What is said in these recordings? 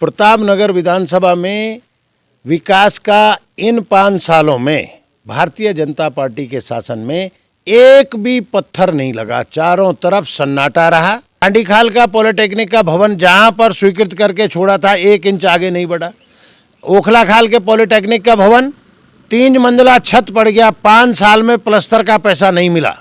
प्रतापनगर विधानसभा में विकास का इन 5 सालों में भारतीय जनता पार्टी के शासन में एक भी पत्थर नहीं लगा। चारों तरफ सन्नाटा रहा। कांडीखाल का पॉलिटेक्निक का भवन जहां पर स्वीकृत करके छोड़ा था 1 इंच आगे नहीं बढ़ा। ओखलाखाल के पॉलिटेक्निक का भवन 3 मंजिला छत पड़ गया। 5 साल में प्लस्तर का पैसा नहीं मिला।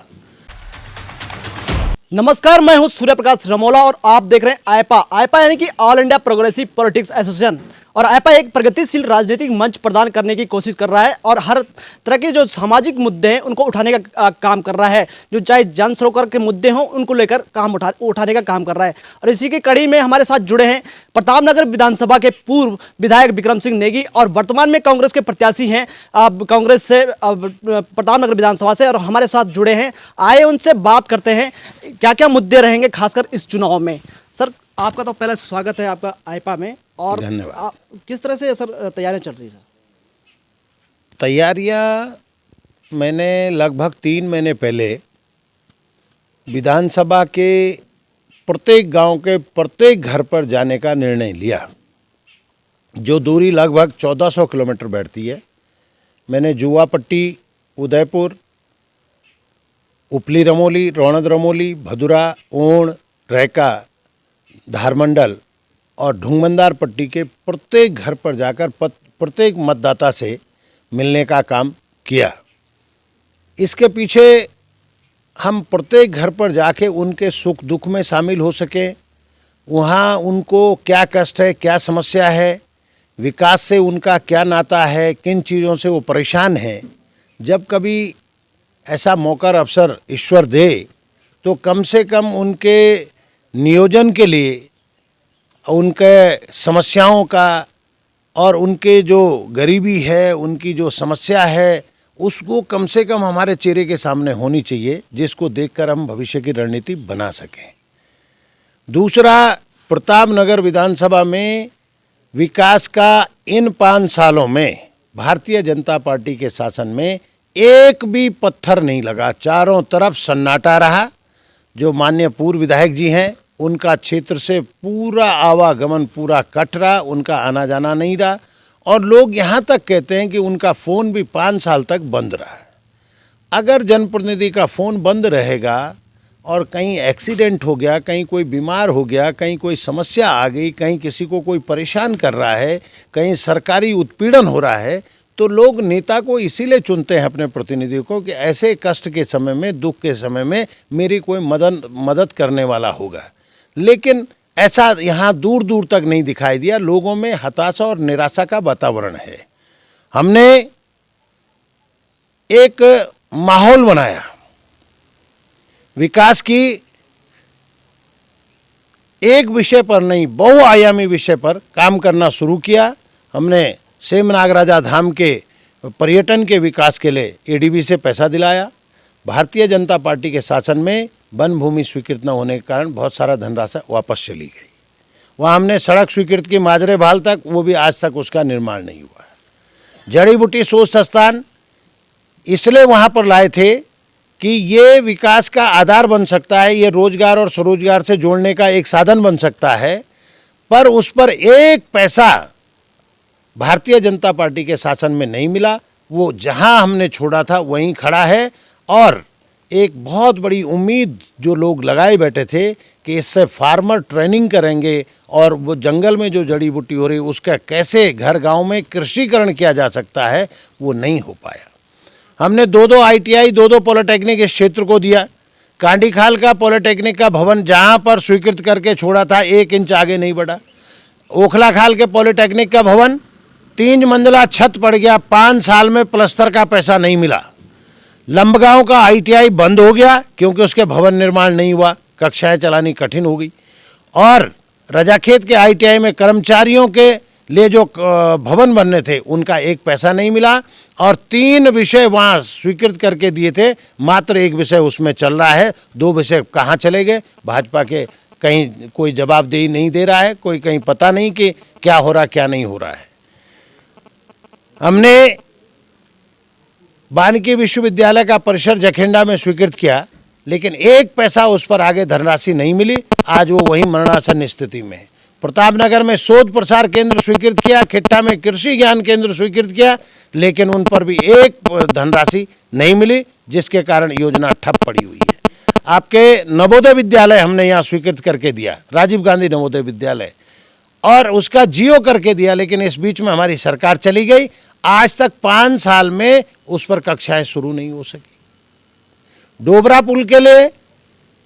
नमस्कार, मैं हूं सूर्य प्रकाश रमोला और आप देख रहे हैं आईपा यानी कि all India progressive politics association. और आईपा एक प्रगतिशील राजनीतिक मंच प्रदान करने की कोशिश कर रहा है और हर तरह के जो सामाजिक मुद्दे हैं उनको उठाने का काम कर रहा है। जो चाहे जन सरोकार के मुद्दे हों उनको लेकर काम उठाने का काम कर रहा है। और इसी की कड़ी में हमारे साथ जुड़े हैं प्रतापनगर विधानसभा के पूर्व विधायक विक्रम सिंह नेगी और वर्तमान में कांग्रेस के प्रत्याशी हैं कांग्रेस से प्रतापनगर विधानसभा से, और हमारे साथ जुड़े हैं। आए उनसे बात करते हैं क्या क्या मुद्दे रहेंगे खासकर इस चुनाव में। सर, आपका तो पहले स्वागत है आपका आईपा में। और धन्यवाद। किस तरह से सर तैयारियां चल रही है? सर, तैयारियां मैंने लगभग 3 महीने पहले विधानसभा के प्रत्येक गांव के प्रत्येक घर पर जाने का निर्णय लिया। जो दूरी लगभग 1400 किलोमीटर बैठती है, मैंने जुवापट्टी, उदयपुर, उपली रमोली, रौनद रमोली, भदुरा, ओण, रैका, धारमंडल और ढूंगमंदार पट्टी के प्रत्येक घर पर जाकर प्रत्येक मतदाता से मिलने का काम किया। इसके पीछे हम प्रत्येक घर पर जाके उनके सुख दुख में शामिल हो सके। वहाँ उनको क्या कष्ट है, क्या समस्या है, विकास से उनका क्या नाता है, किन चीज़ों से वो परेशान हैं। जब कभी ऐसा मौका और अवसर ईश्वर दे तो कम से कम उनके नियोजन के लिए, उनके समस्याओं का और उनके जो गरीबी है, उनकी जो समस्या है, उसको कम से कम हमारे चेहरे के सामने होनी चाहिए, जिसको देखकर हम भविष्य की रणनीति बना सकें। दूसरा, प्रतापनगर विधानसभा में विकास का इन 5 सालों में भारतीय जनता पार्टी के शासन में एक भी पत्थर नहीं लगा। चारों तरफ सन्नाटा रहा। जो माननीय पूर्व विधायक जी हैं, उनका क्षेत्र से पूरा आवागमन पूरा कट रहा, उनका आना जाना नहीं रहा। और लोग यहाँ तक कहते हैं कि उनका फ़ोन भी 5 साल तक बंद रहा है। अगर जनप्रतिनिधि का फ़ोन बंद रहेगा और कहीं एक्सीडेंट हो गया, कहीं कोई बीमार हो गया, कहीं कोई समस्या आ गई, कहीं किसी को कोई परेशान कर रहा है, कहीं सरकारी उत्पीड़न हो रहा है, तो लोग नेता को इसीलिए चुनते हैं अपने प्रतिनिधियों को कि ऐसे कष्ट के समय में, दुख के समय में मेरी कोई मदद करने वाला होगा। लेकिन ऐसा यहाँ दूर दूर तक नहीं दिखाई दिया। लोगों में हताशा और निराशा का वातावरण है। हमने एक माहौल बनाया, विकास की एक विषय पर नहीं, बहुआयामी विषय पर काम करना शुरू किया। हमने सेम नागराजा धाम के पर्यटन के विकास के लिए एडीबी से पैसा दिलाया। भारतीय जनता पार्टी के शासन में वन भूमि स्वीकृत न होने के कारण बहुत सारा धनराशि वापस चली गई। वहाँ हमने सड़क स्वीकृत की माजरे भाल तक, वो भी आज तक उसका निर्माण नहीं हुआ। जड़ी बूटी शोध संस्थान इसलिए वहाँ पर लाए थे कि ये विकास का आधार बन सकता है, ये रोजगार और स्वरोजगार से जोड़ने का एक साधन बन सकता है। पर उस पर एक पैसा भारतीय जनता पार्टी के शासन में नहीं मिला। वो जहाँ हमने छोड़ा था वहीं खड़ा है। और एक बहुत बड़ी उम्मीद जो लोग लगाए बैठे थे कि इससे फार्मर ट्रेनिंग करेंगे और वो जंगल में जो जड़ी बूटी हो रही उसका कैसे घर गांव में कृषिकरण किया जा सकता है, वो नहीं हो पाया। हमने 2-2 ITI, 2-2 पॉलिटेक्निक इस क्षेत्र को दिया। कांडीखाल का पॉलिटेक्निक का भवन जहां पर स्वीकृत करके छोड़ा था 1 इंच आगे नहीं बढ़ा। ओखलाखाल के पॉलिटेक्निक का भवन 3 मंजिला छत पड़ गया। 5 साल में प्लस्तर का पैसा नहीं मिला। लंबगांव का ITI बंद हो गया क्योंकि उसके भवन निर्माण नहीं हुआ, कक्षाएं चलानी कठिन हो गई। और रजाखेत के ITI में कर्मचारियों के लिए जो भवन बनने थे उनका एक पैसा नहीं मिला। और 3 विषय वहाँ स्वीकृत करके दिए थे, मात्र 1 विषय उसमें चल रहा है। 2 विषय कहाँ चले गए? भाजपा के कहीं कोई जवाबदेही नहीं दे रहा है, कोई कहीं पता नहीं कि क्या हो रहा क्या नहीं हो रहा है। हमने वानिकी विश्वविद्यालय का परिसर जखेंडा में स्वीकृत किया, लेकिन 1 पैसा उस पर आगे धनराशि नहीं मिली। आज वो वहीं मरणासन स्थिति में है। प्रतापनगर में शोध प्रसार केंद्र स्वीकृत किया, खिट्टा में कृषि ज्ञान केंद्र स्वीकृत किया, लेकिन उन पर भी एक धनराशि नहीं मिली, जिसके कारण योजना ठप पड़ी हुई है। आपके नवोदय विद्यालय हमने यहाँ स्वीकृत करके दिया, राजीव गांधी नवोदय विद्यालय, और उसका जियो करके दिया, लेकिन इस बीच में हमारी सरकार चली गई। आज तक 5 साल में उस पर कक्षाएं शुरू नहीं हो सकी। डोबरा पुल के लिए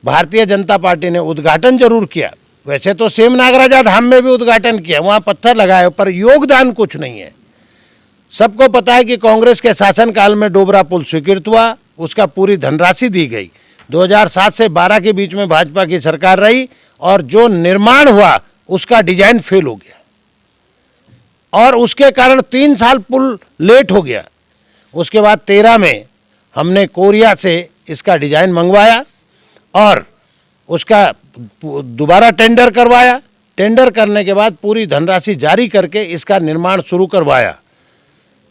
भारतीय जनता पार्टी ने उद्घाटन जरूर किया, वैसे तो सेम नागराजा धाम में भी उद्घाटन किया, वहाँ पत्थर लगाए, पर योगदान कुछ नहीं है। सबको पता है कि कांग्रेस के शासनकाल में डोबरा पुल स्वीकृत हुआ, उसका पूरी धनराशि दी गई। 2007 से 12 के बीच में भाजपा की सरकार रही, और जो निर्माण हुआ उसका डिजाइन फेल हो गया, और उसके कारण 3 साल पुल लेट हो गया। उसके बाद 13 में हमने कोरिया से इसका डिजाइन मंगवाया और उसका दोबारा टेंडर करवाया। टेंडर करने के बाद पूरी धनराशि जारी करके इसका निर्माण शुरू करवाया,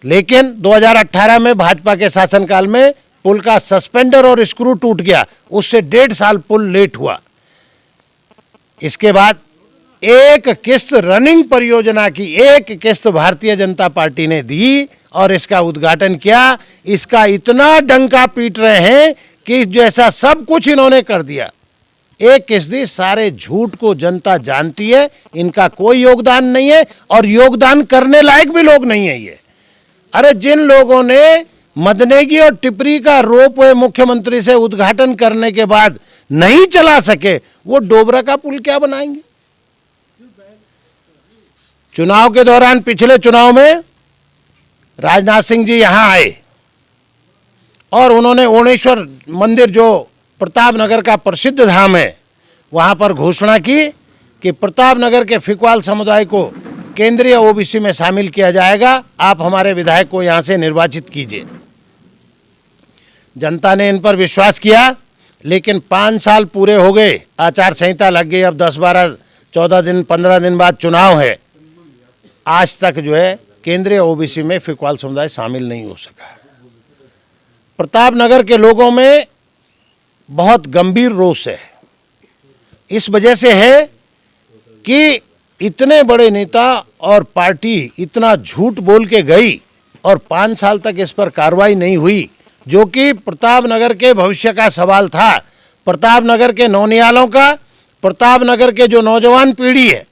लेकिन 2018 में भाजपा के शासनकाल में पुल का सस्पेंडर और स्क्रू टूट गया, उससे 1.5 साल पुल लेट हुआ। इसके बाद एक किस्त रनिंग परियोजना की एक किस्त भारतीय जनता पार्टी ने दी और इसका उद्घाटन किया। इसका इतना डंका पीट रहे हैं कि जैसा सब कुछ इन्होंने कर दिया। एक किस्त दी, सारे झूठ को जनता जानती है, इनका कोई योगदान नहीं है और योगदान करने लायक भी लोग नहीं है ये। अरे जिन लोगों ने मदनेगी और टिपरी का रोपवे मुख्यमंत्री से उद्घाटन करने के बाद नहीं चला सके, वो डोबरा का पुल क्या बनाएंगे? चुनाव के दौरान, पिछले चुनाव में राजनाथ सिंह जी यहां आए और उन्होंने ओणेश्वर मंदिर, जो प्रतापनगर का प्रसिद्ध धाम है, वहां पर घोषणा की कि प्रतापनगर के फिकवाल समुदाय को केंद्रीय ओबीसी में शामिल किया जाएगा, आप हमारे विधायक को यहां से निर्वाचित कीजिए। जनता ने इन पर विश्वास किया, लेकिन 5 साल पूरे हो गए, आचार संहिता लग गई, अब 10, 12, 14 दिन, 15 दिन बाद चुनाव है। आज तक जो है केंद्रीय ओबीसी में फिकवाल समुदाय शामिल नहीं हो सका। प्रतापनगर के लोगों में बहुत गंभीर रोष है। इस वजह से है कि इतने बड़े नेता और पार्टी इतना झूठ बोल के गई और 5 साल तक इस पर कार्रवाई नहीं हुई, जो कि प्रतापनगर के भविष्य का सवाल था, प्रतापनगर के नौनियालों का, प्रतापनगर के जो नौजवान पीढ़ी है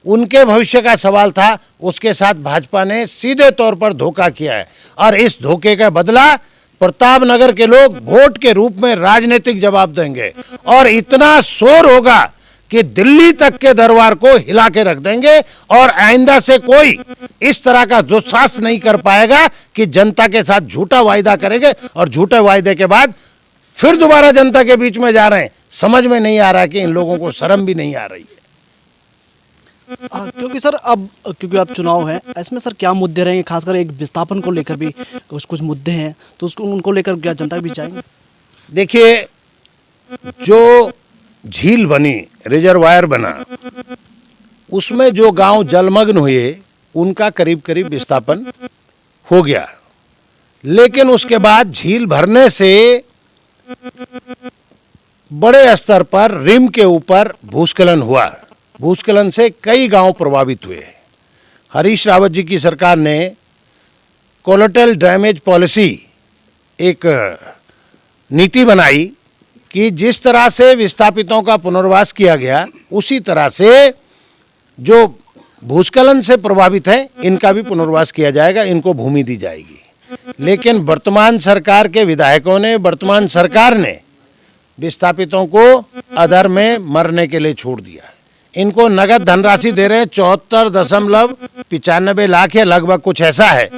उनके भविष्य का सवाल था। उसके साथ भाजपा ने सीधे तौर पर धोखा किया है, और इस धोखे का बदला प्रतापनगर के लोग वोट के रूप में राजनीतिक जवाब देंगे, और इतना शोर होगा कि दिल्ली तक के दरबार को हिला के रख देंगे, और आइंदा से कोई इस तरह का दुस्साहस नहीं कर पाएगा कि जनता के साथ झूठा वायदा करेंगे और झूठे वायदे के बाद फिर दोबारा जनता के बीच में जा रहे हैं। समझ में नहीं आ रहा कि इन लोगों को शर्म भी नहीं आ रही है। क्योंकि सर अब क्योंकि अब चुनाव है, इसमें सर क्या मुद्दे रहेंगे? खासकर एक विस्थापन को लेकर भी कुछ मुद्दे हैं, तो उसको उनको लेकर क्या जनता के बीच जाएंगे? देखिए, जो झील बनी, रिजर्वायर बना, उसमें जो गांव जलमग्न हुए उनका करीब करीब विस्थापन हो गया, लेकिन उसके बाद झील भरने से बड़े स्तर पर रिम के ऊपर भूस्खलन हुआ। भूस्खलन से कई गांव प्रभावित हुए। हरीश रावत जी की सरकार ने कोलेटरल डैमेज पॉलिसी, एक नीति बनाई कि जिस तरह से विस्थापितों का पुनर्वास किया गया, उसी तरह से जो भूस्खलन से प्रभावित हैं इनका भी पुनर्वास किया जाएगा, इनको भूमि दी जाएगी। लेकिन वर्तमान सरकार के विधायकों ने, वर्तमान सरकार ने विस्थापितों को अधर में मरने के लिए छोड़ दिया। इनको नगद धनराशि दे रहे हैं, 74.95 लाख या लगभग कुछ ऐसा है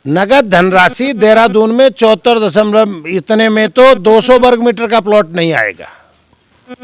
नगद धनराशि। देहरादून में 74 इतने में तो 200 वर्ग मीटर का प्लॉट नहीं आएगा,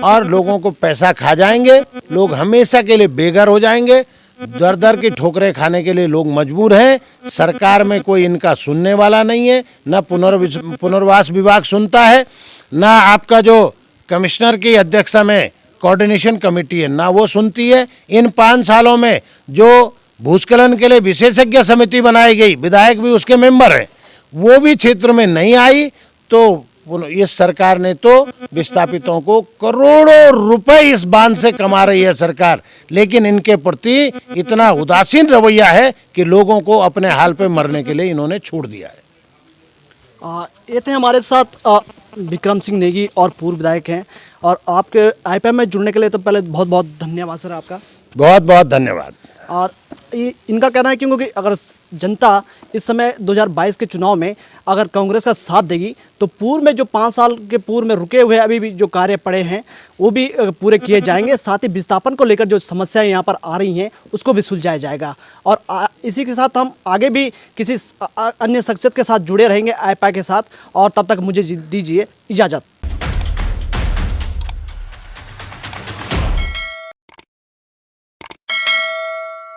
और लोगों को पैसा खा जाएंगे, लोग हमेशा के लिए बेघर हो जाएंगे, दर दर की ठोकरें खाने के लिए लोग मजबूर हैं। सरकार में कोई इनका सुनने वाला नहीं है, न पुनर्वास विभाग सुनता है, न आपका जो कमिश्नर की अध्यक्षता में कोऑर्डिनेशन कमेटी है, ना वो सुनती है। इन 5 सालों में जो भूस्खलन के लिए विशेषज्ञ समिति बनाई गई, विधायक भी उसके मेंबर हैं, वो भी क्षेत्र में नहीं आई, तो इस सरकार ने तो विस्थापितों को करोड़ों रुपए इस बांध से कमा रही है सरकार, लेकिन इनके प्रति इतना उदासीन रवैया है कि लोगों को अपने हाल पे मरने के लिए इन्होंने छोड़ दिया है। ये थे हमारे साथ विक्रम सिंह नेगी और पूर्व विधायक हैं। और आपके आईपा में जुड़ने के लिए तो पहले बहुत बहुत धन्यवाद सर आपका। बहुत बहुत धन्यवाद। और इनका कहना है क्योंकि अगर जनता इस समय 2022 के चुनाव में अगर कांग्रेस का साथ देगी तो पूर्व में जो 5 साल के पूर्व में रुके हुए अभी भी जो कार्य पड़े हैं वो भी पूरे किए जाएंगे। साथ ही विस्थापन को लेकर जो समस्याएं यहाँ पर आ रही हैं उसको भी सुलझाया जाएगा। और इसी के साथ हम आगे भी किसी अन्य शख्सियत के साथ जुड़े रहेंगे आईपा के साथ। और तब तक मुझे दीजिए इजाज़त।